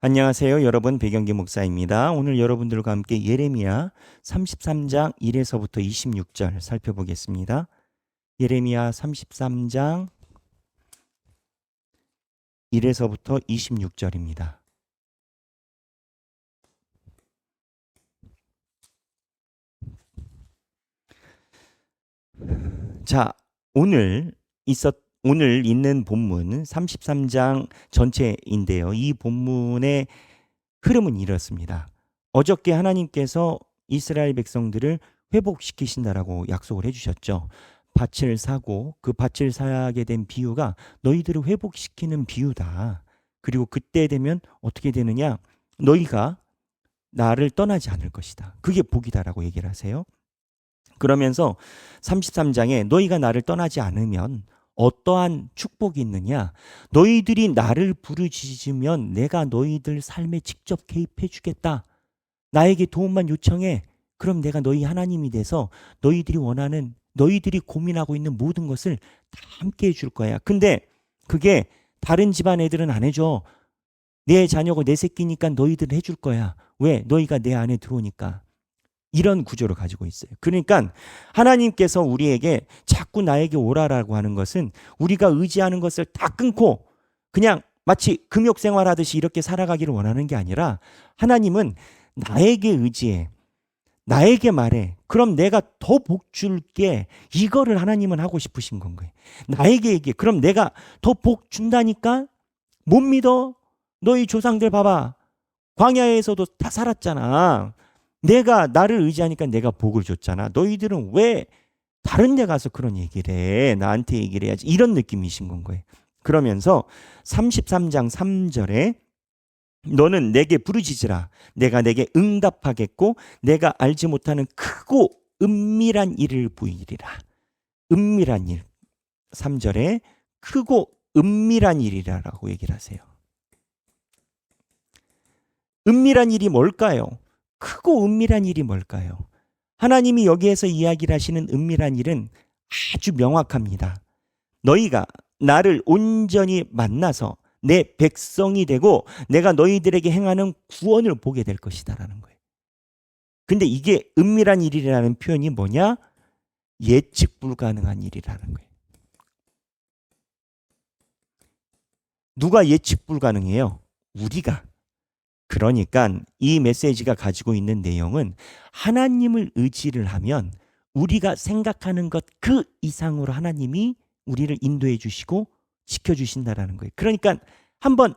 안녕하세요. 여러분, 배경기 목사입니다. 오늘 여러분들과 함께 예레미야 33장 1에서부터 26절 살펴보겠습니다. 예레미야 33장 1에서부터 26절입니다. 자, 오늘 있는 본문 33장 전체인데요. 이 본문의 흐름은 이렇습니다. 어저께 하나님께서 이스라엘 백성들을 회복시키신다라고 약속을 해주셨죠. 밭을 사고 그 밭을 사게 된 비유가 너희들을 회복시키는 비유다. 그리고 그때 되면 어떻게 되느냐? 너희가 나를 떠나지 않을 것이다. 그게 복이다라고 얘기를 하세요. 그러면서 33장에 너희가 나를 떠나지 않으면 어떠한 축복이 있느냐? 너희들이 나를 부르짖으면 내가 너희들 삶에 직접 개입해 주겠다. 나에게 도움만 요청해. 그럼 내가 너희 하나님이 돼서 너희들이 원하는, 너희들이 고민하고 있는 모든 것을 다 함께 해줄 거야. 근데 그게 다른 집안 애들은 안 해줘. 내 자녀고 내 새끼니까 너희들은 해줄 거야. 왜? 너희가 내 안에 들어오니까. 이런 구조를 가지고 있어요. 그러니까 하나님께서 우리에게 자꾸 나에게 오라라고 하는 것은 우리가 의지하는 것을 다 끊고 그냥 마치 금욕 생활하듯이 이렇게 살아가기를 원하는 게 아니라 하나님은 나에게 의지해. 나에게 말해. 그럼 내가 더 복 줄게. 이거를 하나님은 하고 싶으신 건 거예요. 나에게 얘기해. 그럼 내가 더 복 준다니까? 못 믿어? 너희 조상들 봐봐. 광야에서도 다 살았잖아. 내가 나를 의지하니까 내가 복을 줬잖아. 너희들은 왜 다른 데 가서 그런 얘기를 해? 나한테 얘기를 해야지. 이런 느낌이신 건 거예요. 그러면서 33장 3절에 너는 내게 부르짖으라. 내가 내게 응답하겠고 내가 알지 못하는 크고 은밀한 일을 보이리라. 은밀한 일. 3절에 크고 은밀한 일이라고 얘기를 하세요. 은밀한 일이 뭘까요? 크고 은밀한 일이 뭘까요? 하나님이 여기에서 이야기를 하시는 은밀한 일은 아주 명확합니다. 너희가 나를 온전히 만나서 내 백성이 되고 내가 너희들에게 행하는 구원을 보게 될 것이다라는 거예요. 근데 이게 은밀한 일이라는 표현이 뭐냐? 예측 불가능한 일이라는 거예요. 누가 예측 불가능해요? 우리가. 그러니까 이 메시지가 가지고 있는 내용은 하나님을 의지를 하면 우리가 생각하는 것 그 이상으로 하나님이 우리를 인도해 주시고 지켜주신다라는 거예요. 그러니까 한번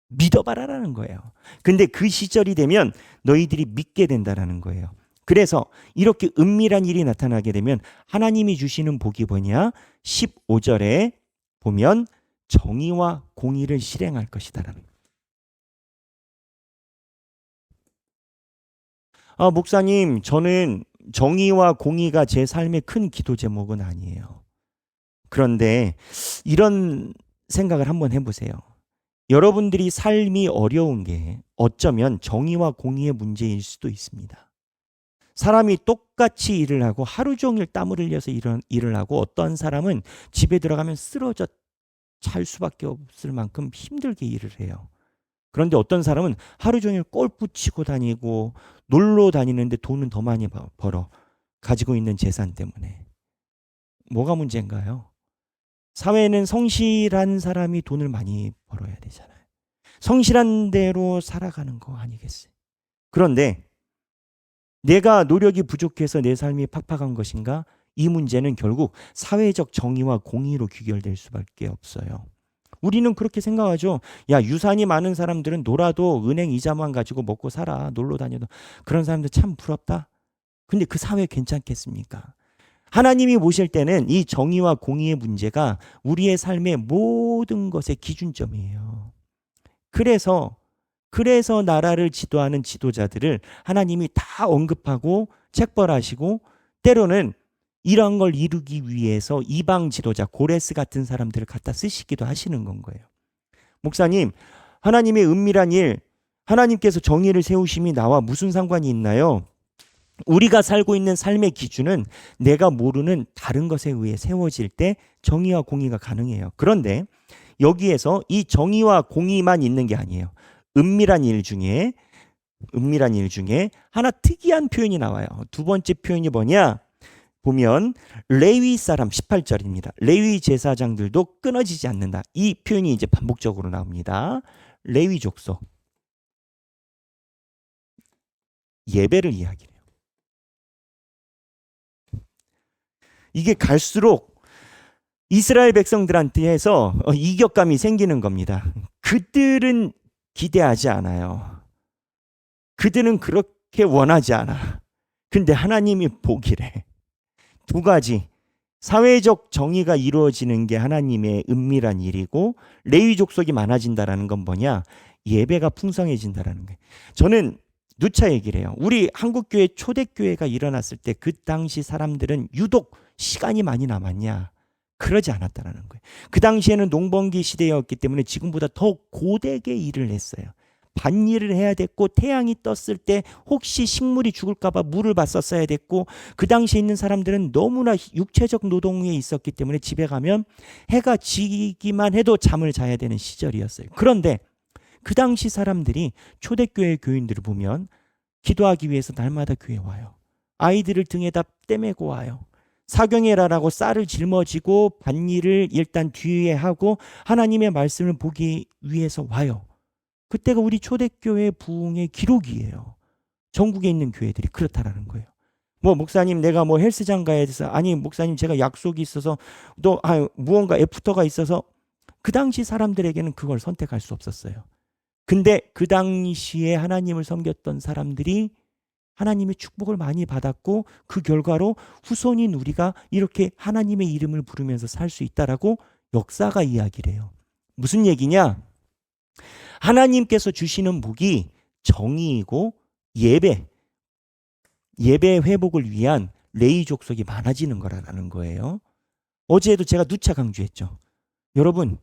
믿어봐라라는 거예요. 근데 그 시절이 되면 너희들이 믿게 된다라는 거예요. 그래서 이렇게 은밀한 일이 나타나게 되면 하나님이 주시는 복이 뭐냐? 15절에 보면 정의와 공의를 실행할 것이다라는 거예요. 목사님, 저는 정의와 공의가 제 삶의 큰 기도 제목은 아니에요. 그런데 이런 생각을 한번 해보세요. 여러분들이 삶이 어려운 게 어쩌면 정의와 공의의 문제일 수도 있습니다. 사람이 똑같이 일을 하고 하루 종일 땀을 흘려서 일을 하고 어떤 사람은 집에 들어가면 쓰러져 잘 수밖에 없을 만큼 힘들게 일을 해요. 그런데 어떤 사람은 하루 종일 골프 치고 다니고 놀러 다니는데 돈은 더 많이 벌어. 가지고 있는 재산 때문에. 뭐가 문제인가요? 사회는 성실한 사람이 돈을 많이 벌어야 되잖아요. 성실한 대로 살아가는 거 아니겠어요? 그런데 내가 노력이 부족해서 내 삶이 팍팍한 것인가? 이 문제는 결국 사회적 정의와 공의로 귀결될 수밖에 없어요. 우리는 그렇게 생각하죠. 야, 유산이 많은 사람들은 놀아도 은행 이자만 가지고 먹고 살아. 놀러 다녀도. 그런 사람들 참 부럽다. 근데 그 사회 괜찮겠습니까? 하나님이 보실 때는 이 정의와 공의의 문제가 우리의 삶의 모든 것의 기준점이에요. 그래서 나라를 지도하는 지도자들을 하나님이 다 언급하고 책벌하시고 때로는 이런 걸 이루기 위해서 이방 지도자 고레스 같은 사람들을 갖다 쓰시기도 하시는 건 거예요. 목사님, 하나님의 은밀한 일, 하나님께서 정의를 세우심이 나와 무슨 상관이 있나요? 우리가 살고 있는 삶의 기준은 내가 모르는 다른 것에 의해 세워질 때 정의와 공의가 가능해요. 그런데 여기에서 이 정의와 공의만 있는 게 아니에요. 은밀한 일 중에 하나 특이한 표현이 나와요. 두 번째 표현이 뭐냐? 보면 레위 사람 18절입니다. 레위 제사장들도 끊어지지 않는다. 이 표현이 이제 반복적으로 나옵니다. 레위 족속. 예배를 이야기해요. 이게 갈수록 이스라엘 백성들한테서 이격감이 생기는 겁니다. 그들은 기대하지 않아요. 그들은 그렇게 원하지 않아. 근데 하나님이 보기래. 두 가지. 사회적 정의가 이루어지는 게 하나님의 은밀한 일이고, 레위 족속이 많아진다라는 건 뭐냐? 예배가 풍성해진다라는 거예요. 저는 누차 얘기를 해요. 우리 한국교회 초대교회가 일어났을 때 그 당시 사람들은 유독 시간이 많이 남았냐? 그러지 않았다라는 거예요. 그 당시에는 농번기 시대였기 때문에 지금보다 더 고되게 일을 했어요. 밭일을 해야 됐고, 태양이 떴을 때 혹시 식물이 죽을까 봐 물을 받았어야 됐고, 그 당시에 있는 사람들은 너무나 육체적 노동에 있었기 때문에 집에 가면 해가 지기만 해도 잠을 자야 되는 시절이었어요. 그런데 그 당시 사람들이 초대교회 교인들을 보면 기도하기 위해서 날마다 교회에 와요. 아이들을 등에다 떼매고 와요. 사경회라라고 쌀을 짊어지고 밭일을 일단 뒤에 하고 하나님의 말씀을 보기 위해서 와요. 그때가 우리 초대교회 부흥의 기록이에요. 전국에 있는 교회들이 그렇다라는 거예요. 뭐 목사님 내가 뭐 헬스장 가야 돼서, 아니 목사님 제가 약속이 있어서, 또 무언가 애프터가 있어서, 그 당시 사람들에게는 그걸 선택할 수 없었어요. 근데 그 당시에 하나님을 섬겼던 사람들이 하나님의 축복을 많이 받았고, 그 결과로 후손인 우리가 이렇게 하나님의 이름을 부르면서 살 수 있다라고 역사가 이야기를 해요. 무슨 얘기냐? 하나님께서 주시는 복이 정의이고 예배 회복을 위한 레위 족속이 많아지는 거라는 거예요. 어제도 제가 누차 강조했죠. 여러분,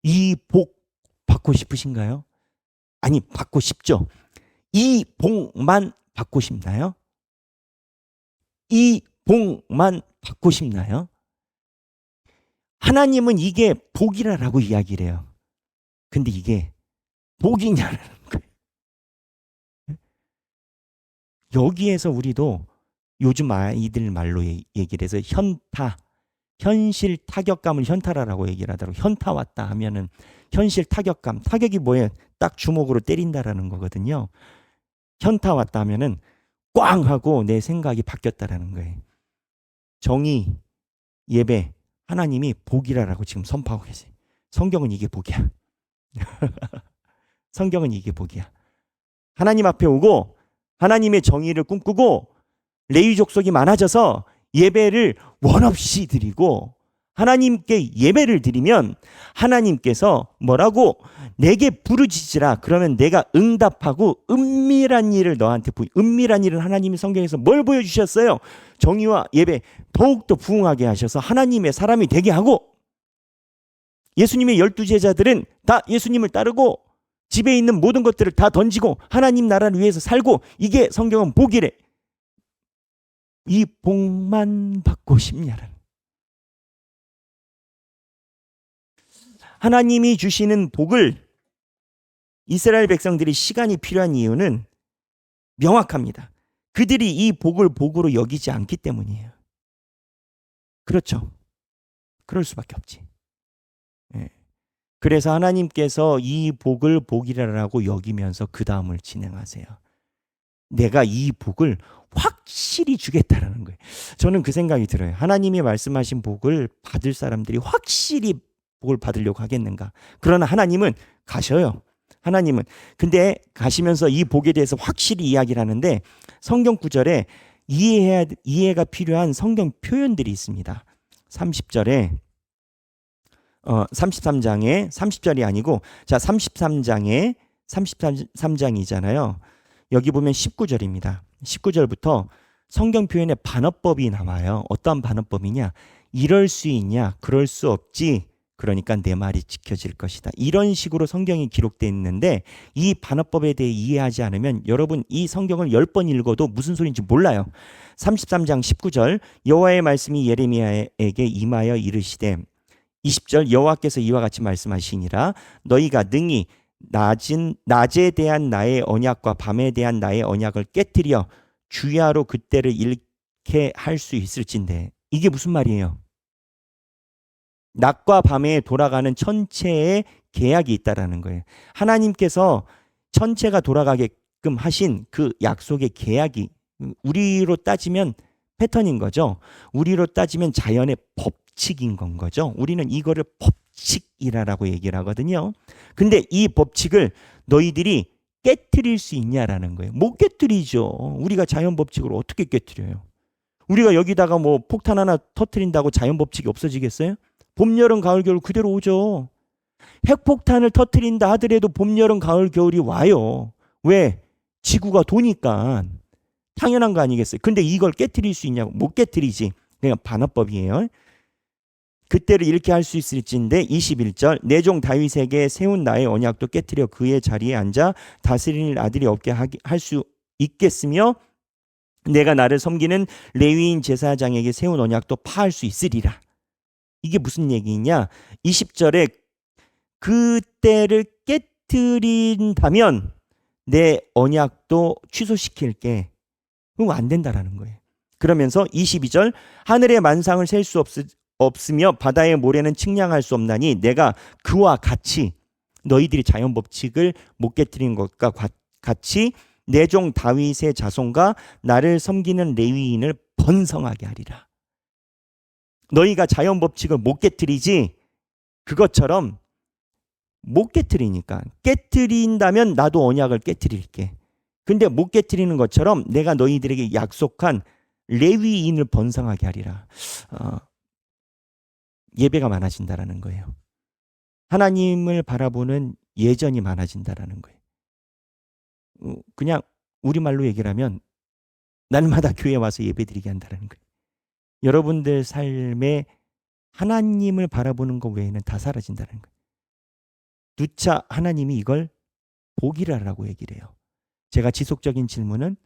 이 복 받고 싶으신가요? 아니, 받고 싶죠. 이 복만 받고 싶나요? 이 복만 받고 싶나요? 하나님은 이게 복이라고 이야기를 해요. 근데 이게 복이냐는 거예요. 여기에서 우리도 요즘 아이들 말로 얘기를 해서 현실 타격감을 현타라라고 얘기를 하더라고요. 현타 왔다 하면은 현실 타격감, 타격이 뭐예요? 딱 주먹으로 때린다라는 거거든요. 현타 왔다 하면은 꽝 하고 내 생각이 바뀌었다라는 거예요. 정의, 예배, 하나님이 복이라라고 지금 선포하고 계세요. 성경은 이게 복이야. 성경은 이게 복이야. 하나님 앞에 오고 하나님의 정의를 꿈꾸고 레위 족속이 많아져서 예배를 원없이 드리고 하나님께 예배를 드리면 하나님께서 뭐라고? 내게 부르짖으라. 그러면 내가 응답하고 은밀한 일을 너한테 은밀한 일은 하나님이 성경에서 뭘 보여주셨어요? 정의와 예배 더욱더 부흥하게 하셔서 하나님의 사람이 되게 하고, 예수님의 12제자들은 다 예수님을 따르고 집에 있는 모든 것들을 다 던지고 하나님 나라를 위해서 살고, 이게 성경은 복이래. 이 복만 받고 싶냐는. 하나님이 주시는 복을 이스라엘 백성들이 시간이 필요한 이유는 명확합니다. 그들이 이 복을 복으로 여기지 않기 때문이에요. 그렇죠. 그럴 수밖에 없지. 예. 그래서 하나님께서 이 복을 복이라고 여기면서 그 다음을 진행하세요. 내가 이 복을 확실히 주겠다라는 거예요. 저는 그 생각이 들어요. 하나님이 말씀하신 복을 받을 사람들이 확실히 복을 받으려고 하겠는가? 그러나 하나님은 가셔요. 하나님은. 근데 가시면서 이 복에 대해서 확실히 이야기를 하는데 성경 구절에 이해가 필요한 성경 표현들이 있습니다. 30절에 33장에 30절이 아니고, 자 33장에 33장이잖아요. 여기 보면 19절입니다. 19절부터 성경 표현에 반어법이 나와요. 어떠한 반어법이냐? 이럴 수 있냐? 그럴 수 없지. 그러니까 내 말이 지켜질 것이다. 이런 식으로 성경이 기록되어 있는데 이 반어법에 대해 이해하지 않으면 여러분 이 성경을 10번 읽어도 무슨 소리인지 몰라요. 33장 19절 여호와의 말씀이 예레미야에게 임하여 이르시되, 20절 여호와께서 이와 같이 말씀하시니라. 너희가 능히 낮에 대한 나의 언약과 밤에 대한 나의 언약을 깨뜨려 주야로 그때를 잃게 할 수 있을진데. 이게 무슨 말이에요? 낮과 밤에 돌아가는 천체의 계약이 있다라는 거예요. 하나님께서 천체가 돌아가게끔 하신 그 약속의 계약이, 우리로 따지면 패턴인 거죠. 우리로 따지면 자연의 법칙인 건 거죠. 우리는 이거를 법칙이라고 얘기를 하거든요. 근데 이 법칙을 너희들이 깨트릴 수 있냐라는 거예요. 못 깨트리죠. 우리가 자연 법칙을 어떻게 깨트려요? 우리가 여기다가 뭐 폭탄 하나 터트린다고 자연 법칙이 없어지겠어요? 봄, 여름, 가을, 겨울 그대로 오죠. 핵폭탄을 터트린다 하더라도 봄, 여름, 가을, 겨울이 와요. 왜? 지구가 도니까. 당연한 거 아니겠어요? 근데 이걸 깨트릴 수 있냐고. 못 깨트리지. 그냥 반어법이에요. 그때를 이렇게 할 수 있을진데 21절 내 종 다윗에게 세운 나의 언약도 깨트려 그의 자리에 앉아 다스릴 아들이 없게 할 수 있겠으며 내가 나를 섬기는 레위인 제사장에게 세운 언약도 파할 수 있으리라. 이게 무슨 얘기냐? 20절에 그때를 깨트린다면 내 언약도 취소시킬게. 그럼 안 된다라는 거예요. 그러면서 22절 하늘의 만상을 셀 수 없으며 바다의 모래는 측량할 수 없나니 내가 그와 같이 너희들이 자연 법칙을 못 깨트리는 것과 같이 내 종 다윗의 자손과 나를 섬기는 레위인을 번성하게 하리라. 너희가 자연 법칙을 못 깨트리지 그것처럼 못 깨트리니까 깨트린다면 나도 언약을 깨트릴게. 근데 못 깨트리는 것처럼 내가 너희들에게 약속한 레위인을 번성하게 하리라. 예배가 많아진다라는 거예요. 하나님을 바라보는 예전이 많아진다라는 거예요. 그냥 우리말로 얘기를 하면 날마다 교회 와서 예배드리게 한다는 거예요. 여러분들 삶에 하나님을 바라보는 것 외에는 다 사라진다는 거예요. 누차 하나님이 이걸 복이라고 얘기를 해요. 제가 지속적인 질문은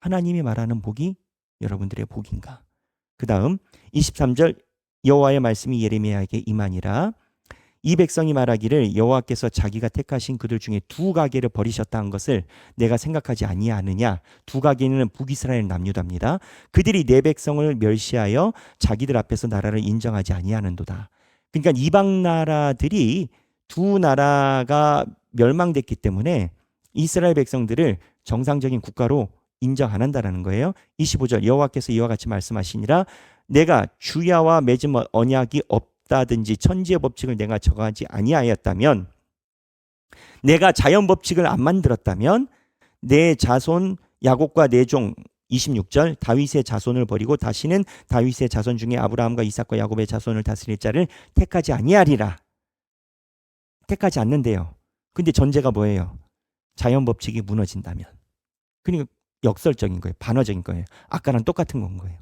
하나님이 말하는 복이 여러분들의 복인가? 그 다음 23절 여호와의 말씀이 예레미야에게 임하니라. 이 백성이 말하기를 여호와께서 자기가 택하신 그들 중에 두 가게를 버리셨다 한 것을 내가 생각하지 아니하느냐. 두 가게는 북이스라엘 남유다입니다. 그들이 내 백성을 멸시하여 자기들 앞에서 나라를 인정하지 아니하는도다. 그러니까 이방 나라들이 두 나라가 멸망됐기 때문에 이스라엘 백성들을 정상적인 국가로 인정 안 한다라는 거예요. 25절 여호와께서 이와 같이 말씀하시니라. 내가 주야와 맺은 언약이 없다든지 천지의 법칙을 내가 정하지 아니하였다면, 내가 자연 법칙을 안 만들었다면 내 자손 야곱과 내 종 26절 다윗의 자손을 버리고 다시는 다윗의 자손 중에 아브라함과 이삭과 야곱의 자손을 다스릴 자를 택하지 아니하리라. 택하지 않는데요. 근데 전제가 뭐예요? 자연 법칙이 무너진다면. 그러니까 역설적인 거예요. 반어적인 거예요. 아까랑 똑같은 건 거예요.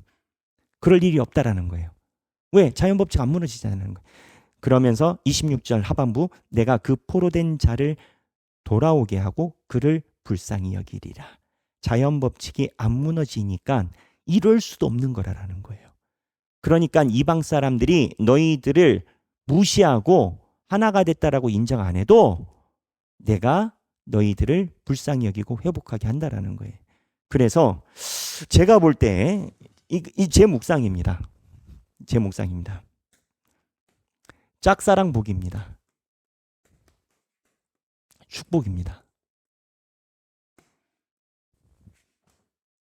그럴 일이 없다라는 거예요. 왜? 자연 법칙 안 무너지잖아요. 그러면서 26절 하반부 내가 그 포로된 자를 돌아오게 하고 그를 불쌍히 여기리라. 자연 법칙이 안 무너지니까 이럴 수도 없는 거라는 거예요. 그러니까 이방 사람들이 너희들을 무시하고 하나가 됐다라고 인정 안 해도 내가 너희들을 불쌍히 여기고 회복하게 한다라는 거예요. 그래서 제가 볼 때 제 묵상입니다. 제 묵상입니다. 짝사랑 복입니다. 축복입니다.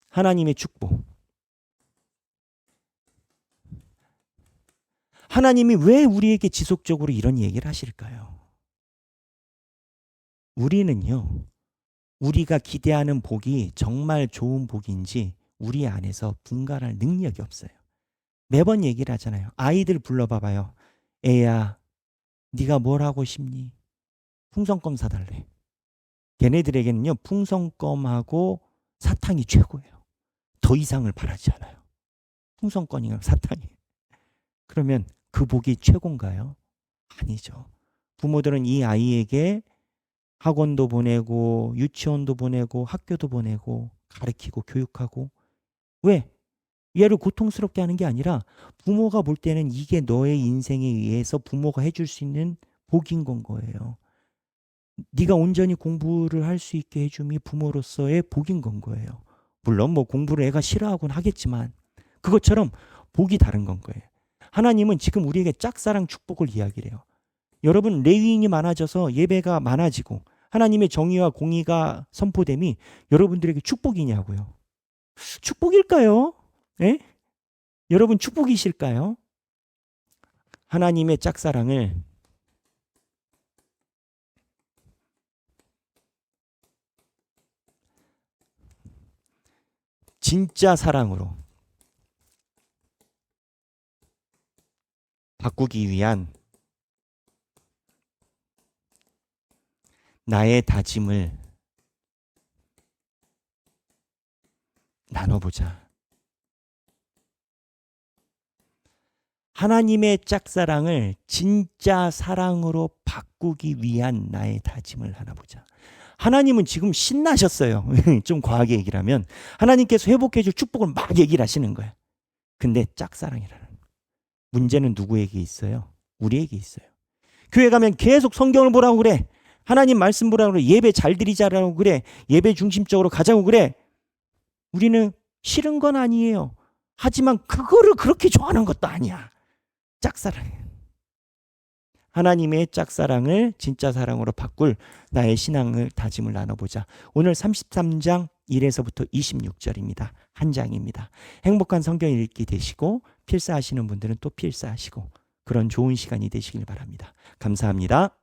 하나님의 축복. 하나님이 왜 우리에게 지속적으로 이런 얘기를 하실까요? 우리는요, 우리가 기대하는 복이 정말 좋은 복인지 우리 안에서 분간할 능력이 없어요. 매번 얘기를 하잖아요. 아이들 불러봐봐요. 애야, 네가 뭘 하고 싶니? 풍선껌 사달래. 걔네들에게는요, 풍선껌하고 사탕이 최고예요. 더 이상을 바라지 않아요. 풍선껌이랑 사탕이. 그러면 그 복이 최고인가요? 아니죠. 부모들은 이 아이에게 학원도 보내고 유치원도 보내고 학교도 보내고 가르치고 교육하고. 왜? 얘를 고통스럽게 하는 게 아니라 부모가 볼 때는 이게 너의 인생에 의해서 부모가 해줄 수 있는 복인 건 거예요. 네가 온전히 공부를 할 수 있게 해줌이 부모로서의 복인 건 거예요. 물론 뭐 공부를 애가 싫어하곤 하겠지만 그것처럼 복이 다른 건 거예요. 하나님은 지금 우리에게 짝사랑 축복을 이야기를 해요. 여러분, 레위인이 많아져서 예배가 많아지고 하나님의 정의와 공의가 선포됨이 여러분들에게 축복이냐고요. 축복일까요? 예? 여러분 축복이실까요? 하나님의 짝사랑을 진짜 사랑으로 바꾸기 위한 나의 다짐을 나눠보자. 하나님의 짝사랑을 진짜 사랑으로 바꾸기 위한 나의 다짐을 나눠보자. 하나님은 지금 신나셨어요. 좀 과하게 얘기를 하면 하나님께서 회복해줄 축복을 막 얘기를 하시는 거예요. 근데 짝사랑이라는 문제는 누구에게 있어요? 우리에게 있어요. 교회 가면 계속 성경을 보라고 그래. 하나님 말씀 보라고 그래. 예배 잘 드리자라고 그래. 예배 중심적으로 가자고 그래. 우리는 싫은 건 아니에요. 하지만 그거를 그렇게 좋아하는 것도 아니야. 짝사랑이에요. 하나님의 짝사랑을 진짜 사랑으로 바꿀 나의 신앙을 다짐을 나눠보자. 오늘 33장 1에서부터 26절입니다. 한 장입니다. 행복한 성경 읽기 되시고 필사하시는 분들은 또 필사하시고 그런 좋은 시간이 되시길 바랍니다. 감사합니다.